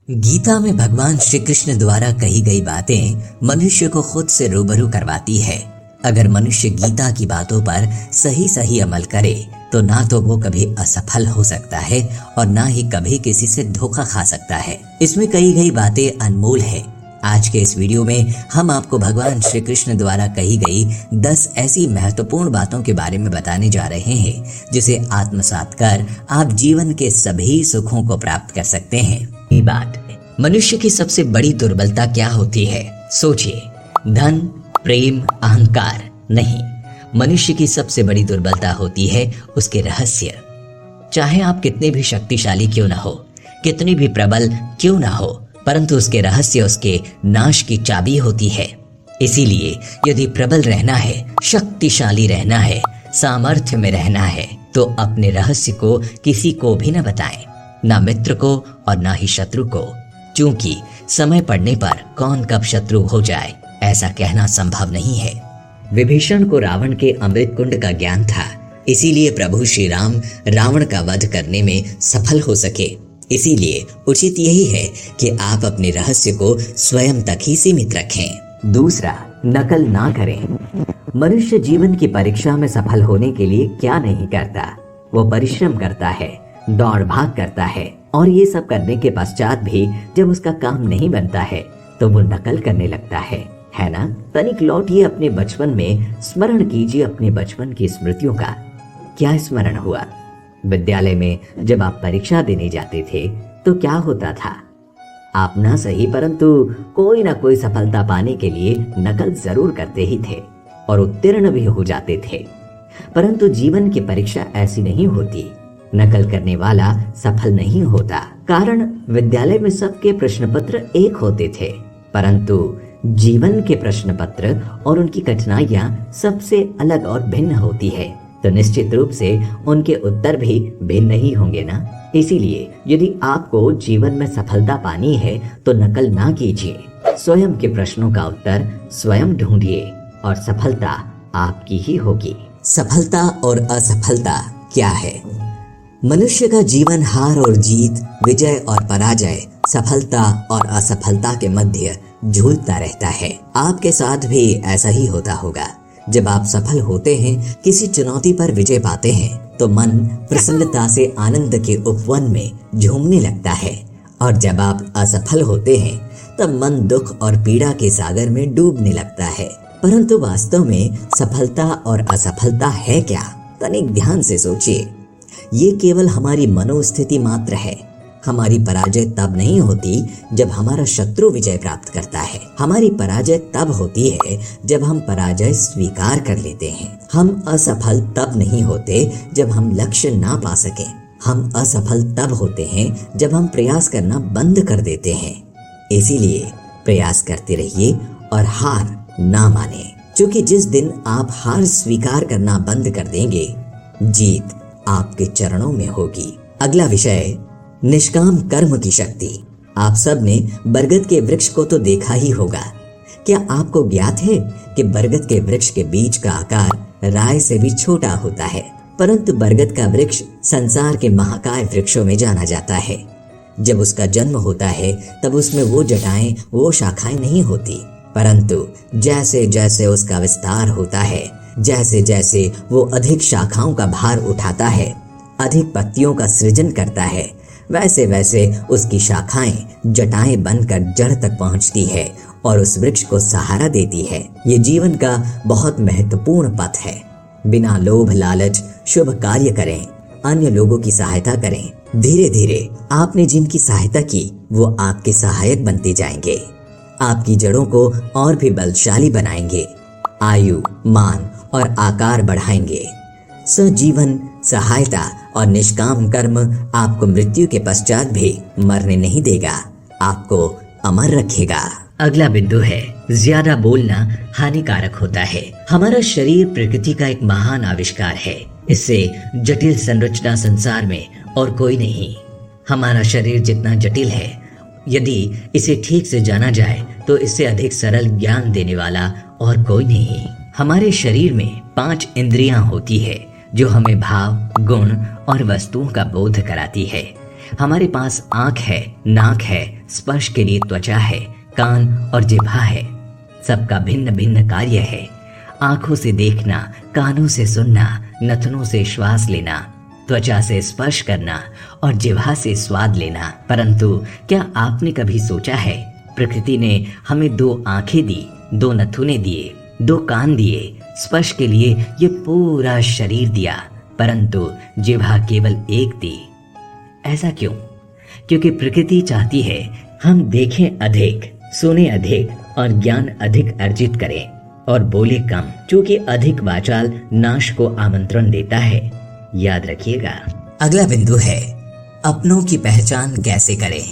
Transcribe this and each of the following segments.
गीता में भगवान श्री कृष्ण द्वारा कही गई बातें मनुष्य को खुद से रूबरू करवाती है। अगर मनुष्य गीता की बातों पर सही सही अमल करे तो ना तो वो कभी असफल हो सकता है और ना ही कभी किसी से धोखा खा सकता है। इसमें कही गई बातें अनमोल है। आज के इस वीडियो में हम आपको भगवान श्री कृष्ण द्वारा कही गई 10 ऐसी महत्वपूर्ण बातों के बारे में बताने जा रहे हैं जिसे आत्मसात कर आप जीवन के सभी सुखों को प्राप्त कर सकते हैं। ये बात, मनुष्य की सबसे बड़ी दुर्बलता क्या होती है? सोचिए, धन, प्रेम, अहंकार? नहीं, मनुष्य की सबसे बड़ी दुर्बलता होती है उसके रहस्य। चाहे आप कितने भी शक्तिशाली क्यों ना हो, कितनी भी प्रबल क्यों ना हो, परंतु उसके रहस्य उसके नाश की चाबी होती है। इसीलिए यदि प्रबल रहना है, शक्तिशाली रहना है, सामर्थ्य में रहना है तो अपने रहस्य को किसी को भी न बताएं, ना मित्र को और ना ही शत्रु को, क्योंकि समय पड़ने पर कौन कब शत्रु हो जाए ऐसा कहना संभव नहीं है। विभीषण को रावण के अमृत कुंड का ज्ञान था, इसीलिए प्रभु श्री राम रावण का वध करने में सफल हो सके। इसीलिए उचित यही है कि आप अपने रहस्य को स्वयं तक ही सीमित रखें। दूसरा, नकल ना करें। मनुष्य जीवन की परीक्षा में सफल होने के लिए क्या नहीं करता? वो परिश्रम करता है, दौड़ भाग करता है, और ये सब करने के पश्चात भी जब उसका काम नहीं बनता है तो वो नकल करने लगता है ना? तनिक लौटिए अपने बचपन में, स्मरण कीजिए अपने बचपन की स्मृतियों का। क्या स्मरण हुआ? विद्यालय में जब आप परीक्षा देने जाते थे तो क्या होता था? आप ना सही परंतु कोई ना कोई सफलता पाने के लिए नकल जरूर करते ही थे और उत्तीर्ण भी हो जाते थे। परंतु जीवन की परीक्षा ऐसी नहीं होती। नकल करने वाला सफल नहीं होता। कारण विद्यालय में सबके प्रश्न पत्र एक होते थे, परंतु जीवन के प्रश्न पत्र और उनकी कठिनाइयां सबसे अलग और भिन्न होती है, तो निश्चित रूप से उनके उत्तर भी भिन्न ही होंगे ना। इसीलिए यदि आपको जीवन में सफलता पानी है तो नकल ना कीजिए, स्वयं के प्रश्नों का उत्तर स्वयं ढूंढिए और सफलता आपकी ही होगी। सफलता और असफलता क्या है? मनुष्य का जीवन हार और जीत, विजय और पराजय, सफलता और असफलता के मध्य झूलता रहता है। आपके साथ भी ऐसा ही होता होगा। जब आप सफल होते हैं, किसी चुनौती पर विजय पाते हैं, तो मन प्रसन्नता से आनंद के उपवन में झूमने लगता है, और जब आप असफल होते हैं तब मन दुख और पीड़ा के सागर में डूबने लगता है। परंतु वास्तव में सफलता और असफलता है क्या? तनिक ध्यान से सोचिए। ये केवल हमारी मनोस्थिति मात्र है। हमारी पराजय तब नहीं होती जब हमारा शत्रु विजय प्राप्त करता है। हमारी पराजय तब होती है जब हम पराजय स्वीकार कर लेते हैं। हम असफल तब नहीं होते जब हम लक्ष्य ना पा सके। हम असफल तब होते हैं जब हम प्रयास करना बंद कर देते हैं। इसीलिए प्रयास करते रहिए और हार ना माने, क्योंकि जिस दिन आप हार स्वीकार करना बंद कर देंगे, जीत आपके चरणों में होगी। अगला विषय, निष्काम कर्म की शक्ति। आप सब ने बरगद के वृक्ष को तो देखा ही होगा। क्या आपको ज्ञात है कि बरगद के वृक्ष के बीज का आकार राय से भी छोटा होता है? परंतु बरगद का वृक्ष संसार के महाकाय वृक्षों में जाना जाता है। जब उसका जन्म होता है तब उसमें वो जटाएं, वो शाखाएं नहीं होती, परंतु जैसे जैसे उसका विस्तार होता है, जैसे जैसे वो अधिक शाखाओं का भार उठाता है, अधिक पत्तियों का सृजन करता है, वैसे वैसे उसकी शाखाएं जटाएं बनकर जड़ तक पहुंचती है और उस वृक्ष को सहारा देती है। ये जीवन का बहुत महत्वपूर्ण पथ है। बिना लोभ लालच शुभ कार्य करें, अन्य लोगों की सहायता करें। धीरे धीरे आपने जिनकी सहायता की वो आपके सहायक बनते जाएंगे, आपकी जड़ों को और भी बलशाली बनाएंगे, आयु, मान और आकार बढ़ाएंगे। सजीवन, सहायता और निष्काम कर्म आपको मृत्यु के पश्चात भी मरने नहीं देगा, आपको अमर रखेगा। अगला बिंदु है, ज्यादा बोलना हानिकारक होता है। हमारा शरीर प्रकृति का एक महान आविष्कार है। इससे जटिल संरचना संसार में और कोई नहीं। हमारा शरीर जितना जटिल है, यदि इसे ठीक से जाना जाए तो इससे अधिक सरल ज्ञान देने वाला और कोई नहीं। हमारे शरीर में 5 इंद्रियां होती है, जो हमें भाव, गुण और वस्तुओं का बोध कराती है। हमारे पास आंख है, नाक है, स्पर्श के लिए त्वचा है, कान और जिह्वा है। सबका भिन्न भिन्न कार्य है। आंखों से देखना, कानों से सुनना, नथनों से श्वास लेना, त्वचा से स्पर्श करना और जिह्वा से स्वाद लेना। परंतु क्या आपने कभी सोचा है, प्रकृति ने हमें 2 आंखें दी, 2 नथुने दिए, 2 कान दिए, स्पर्श के लिए ये पूरा शरीर दिया, परंतु जिह्वा केवल एक दी। ऐसा क्यों? क्योंकि प्रकृति चाहती है हम देखें अधिक, सुने अधिक और ज्ञान अधिक अर्जित करें और बोले कम, क्योंकि अधिक वाचाल नाश को आमंत्रण देता है। याद रखिएगा। अगला बिंदु है अपनों की पहचान कैसे करें।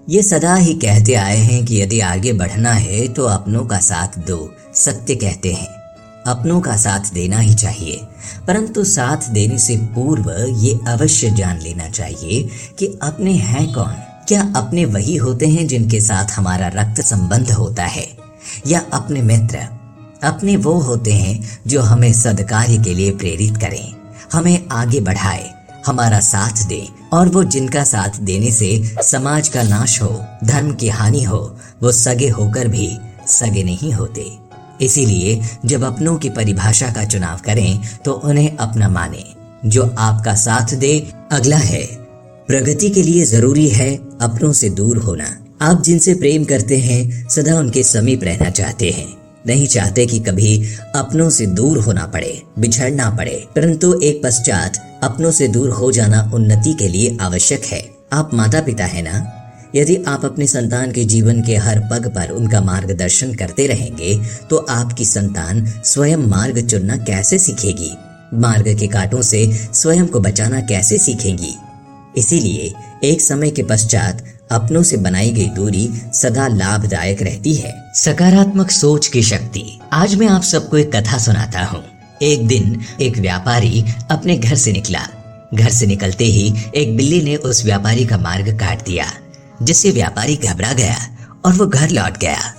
ये सदा ही कहते आए हैं कि यदि आगे बढ़ना है तो अपनों का साथ दो। सत्य कहते हैं अपनों का साथ देना ही चाहिए, परंतु साथ देने से पूर्व ये अवश्य जान लेना चाहिए कि अपने हैं कौन। क्या अपने वही होते हैं जिनके साथ हमारा रक्त संबंध होता है, या अपने मित्र? अपने वो होते हैं जो हमें सद्कार्य के लिए प्रेरित करें, हमें आगे बढ़ाए, हमारा साथ दे। और वो जिनका साथ देने से समाज का नाश हो, धर्म की हानि हो, वो सगे होकर भी सगे नहीं होते। इसीलिए जब अपनों की परिभाषा का चुनाव करें तो उन्हें अपना माने, जो आपका साथ दे। अगला है प्रगति के लिए जरूरी है अपनों से दूर होना। आप जिनसे प्रेम करते हैं सदा उनके समीप रहना चाहते हैं, नहीं चाहते कि कभी अपनों से दूर होना पड़े, बिछड़ना पड़े। परंतु एक पश्चात अपनों से दूर हो जाना उन्नति के लिए आवश्यक है। आप माता पिता है ना, यदि आप अपने संतान के जीवन के हर पग पर उनका मार्गदर्शन करते रहेंगे तो आपकी संतान स्वयं मार्ग चुनना कैसे सीखेगी, मार्ग के कांटों से स्वयं को बचाना कैसे सीखेगी। इसीलिए एक समय के पश्चात अपनों से बनाई गई दूरी सदा लाभदायक रहती है। सकारात्मक सोच की शक्ति। आज मैं आप सबको एक कथा सुनाता हूँ। एक दिन एक व्यापारी अपने घर से निकला। घर से निकलते ही एक बिल्ली ने उस व्यापारी का मार्ग काट दिया, जिससे व्यापारी घबरा गया और वो घर लौट गया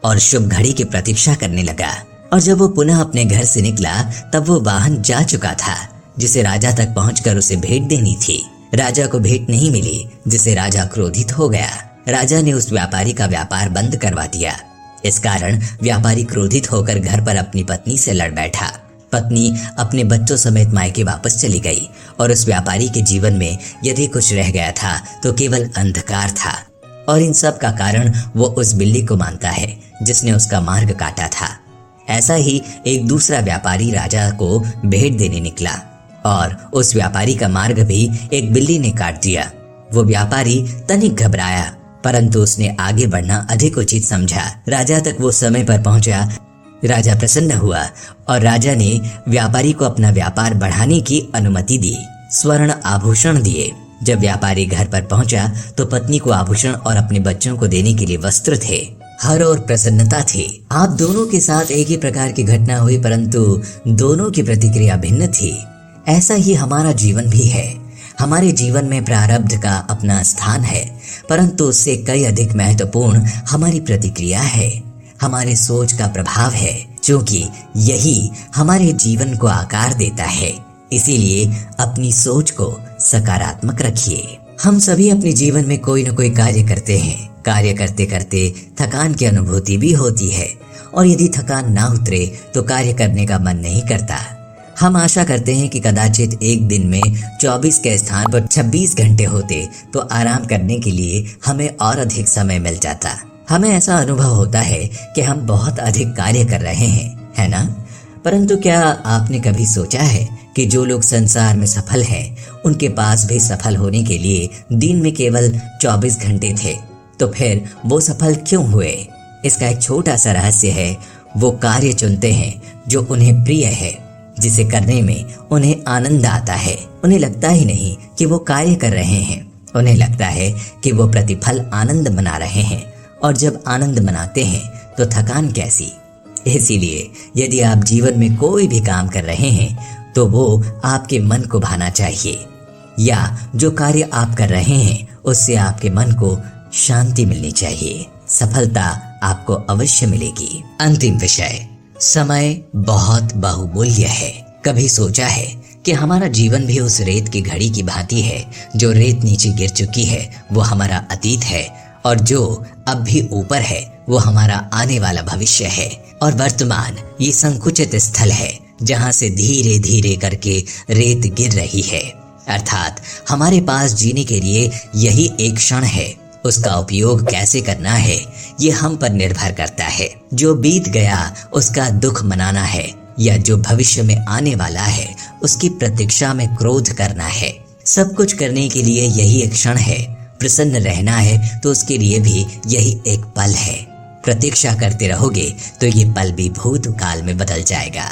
और शुभ घड़ी की प्रतीक्षा करने लगा। और जब वो पुनः अपने घर से निकला तब वो वाहन जा चुका था, जिसे राजा तक पहुंचकर उसे भेंट देनी थी। राजा को भेंट नहीं मिली, जिसे राजा क्रोधित हो गया। राजा ने उस व्यापारी का व्यापार बंद करवा दिया। इस कारण व्यापारी क्रोधित होकर घर पर अपनी पत्नी से लड़ बैठा। पत्नी अपने बच्चों समेत मायके वापस चली गई और उस व्यापारी के जीवन में यदि कुछ रह गया था तो केवल अंधकार था। और इन सब का कारण वो उस बिल्ली को मानता है जिसने उसका मार्ग काटा था। ऐसा ही एक दूसरा व्यापारी राजा को भेंट देने निकला और उस व्यापारी का मार्ग भी एक बिल्ली ने काट दिया। वो व्यापारी तनिक घबराया, परंतु उसने आगे बढ़ना अधिक उचित समझा। राजा तक वो समय पर पहुंचा। राजा प्रसन्न हुआ और राजा ने व्यापारी को अपना व्यापार बढ़ाने की अनुमति दी, स्वर्ण आभूषण दिए। जब व्यापारी घर पर पहुंचा तो पत्नी को आभूषण और अपने बच्चों को देने के लिए वस्त्र थे। हर ओर प्रसन्नता थी। आप दोनों के साथ एक ही प्रकार की घटना हुई, परंतु दोनों की प्रतिक्रिया भिन्न थी। ऐसा ही हमारा जीवन भी है। हमारे जीवन में प्रारब्ध का अपना स्थान है, परंतु उससे कई अधिक महत्वपूर्ण हमारी प्रतिक्रिया है, हमारे सोच का प्रभाव है, क्योंकि यही हमारे जीवन को आकार देता है। इसीलिए अपनी सोच को सकारात्मक रखिए। हम सभी अपने जीवन में कोई न कोई कार्य करते हैं। कार्य करते करते थकान की अनुभूति भी होती है, और यदि थकान ना उतरे तो कार्य करने का मन नहीं करता। हम आशा करते हैं कि कदाचित एक दिन में 24 के स्थान पर 26 घंटे होते तो आराम करने के लिए हमें और अधिक समय मिल जाता। हमें ऐसा अनुभव होता है कि हम बहुत अधिक कार्य कर रहे हैं, है ना? परंतु क्या आपने कभी सोचा है कि जो लोग संसार में सफल हैं, उनके पास भी सफल होने के लिए दिन में केवल 24 घंटे थे, तो फिर वो सफल क्यों हुए? इसका एक छोटा सा रहस्य है। वो कार्य चुनते हैं जो उन्हें प्रिय है, जिसे करने में उन्हें आनंद आता है। उन्हें लगता ही नहीं कि वो कार्य कर रहे हैं, उन्हें लगता है कि वो प्रतिफल आनंद मना रहे हैं। और जब आनंद मनाते हैं तो थकान कैसी? इसीलिए यदि आप जीवन में कोई भी काम कर रहे हैं तो वो आपके मन को भाना चाहिए, या जो कार्य आप कर रहे हैं उससे आपके मन को शांति मिलनी चाहिए। सफलता आपको अवश्य मिलेगी। अंतिम विषय, समय बहुत बहुमूल्य है। कभी सोचा है कि हमारा जीवन भी उस रेत की घड़ी की भांति है। जो रेत नीचे गिर चुकी है वो हमारा अतीत है, और जो अब भी ऊपर है वो हमारा आने वाला भविष्य है। और वर्तमान ये संकुचित स्थल है जहाँ से धीरे धीरे करके रेत गिर रही है। अर्थात हमारे पास जीने के लिए यही एक क्षण है। उसका उपयोग कैसे करना है ये हम पर निर्भर करता है। जो बीत गया उसका दुख मनाना है, या जो भविष्य में आने वाला है उसकी प्रतीक्षा में क्रोध करना है। सब कुछ करने के लिए यही एक क्षण है। प्रसन्न रहना है तो उसके लिए भी यही एक पल है। प्रतीक्षा करते रहोगे तो ये पल भी भूतकाल में बदल जाएगा।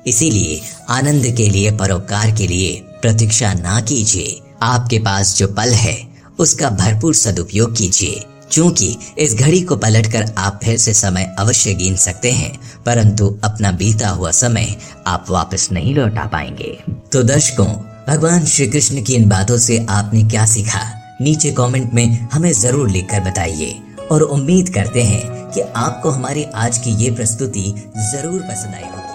इसीलिए आनंद के लिए, परोपकार के लिए प्रतीक्षा ना कीजिए। आपके पास जो पल है उसका भरपूर सदुपयोग कीजिए, क्योंकि इस घड़ी को पलटकर आप फिर से समय अवश्य गिन सकते हैं, परंतु अपना बीता हुआ समय आप वापस नहीं लौटा पाएंगे। तो दर्शकों, भगवान श्री कृष्ण की इन बातों से आपने क्या सीखा, नीचे कमेंट में हमें जरूर लिखकर बताइए। और उम्मीद करते हैं कि आपको हमारी आज की ये प्रस्तुति जरूर पसंद आई होगी।